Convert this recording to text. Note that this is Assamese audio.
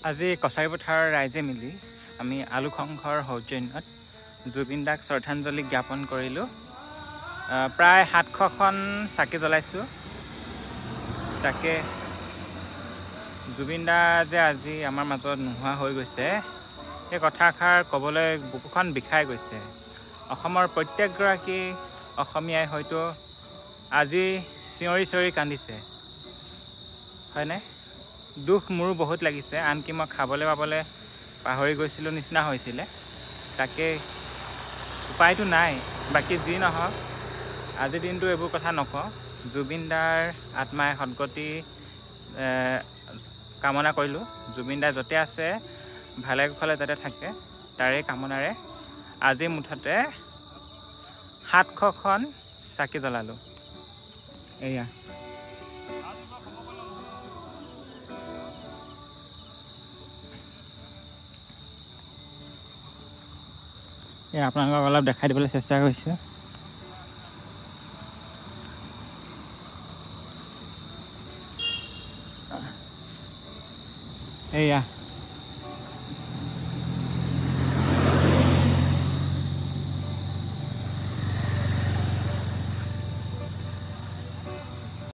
আজি কছাৰী পথাৰৰ ৰাইজে মিলি আমি আলোকসংঘৰ সৌজন্যত জুবিন দাক শ্ৰদ্ধাঞ্জলি জ্ঞাপন কৰিলোঁ। প্ৰায় 700খন চাকি জ্বলাইছোঁ। তাকে জুবিন দা যে আজি আমাৰ মাজত নোহোৱা হৈ গৈছে, সেই কথাষাৰ ক'বলৈ বুকুখন বিষাই গৈছে। অসমৰ প্ৰত্যেকগৰাকী অসমীয়াই হয়তো আজি চিঞৰি চিঞৰি কান্দিছে, হয়নে? দুখ মোৰো বহুত লাগিছে, আনকি মই খাবলৈ পাবলৈ পাহৰি গৈছিলোঁ নিচিনা হৈছিলে। তাকে উপায়টো নাই। বাকী যি নহওক, আজিৰ দিনটো এইবোৰ কথা নকওঁ। জুবিন দাৰ আত্মাই সদ্গতি কামনা কৰিলোঁ। জুবিন দা য'তে আছে ভালে কুশলে যাতে থাকে, তাৰে কামনাৰে আজি মুঠতে 700খন চাকি জ্বলালোঁ। এয়া আপোনালোকক অলপ দেখাই দিবলৈ চেষ্টা কৰিছোঁ। এয়া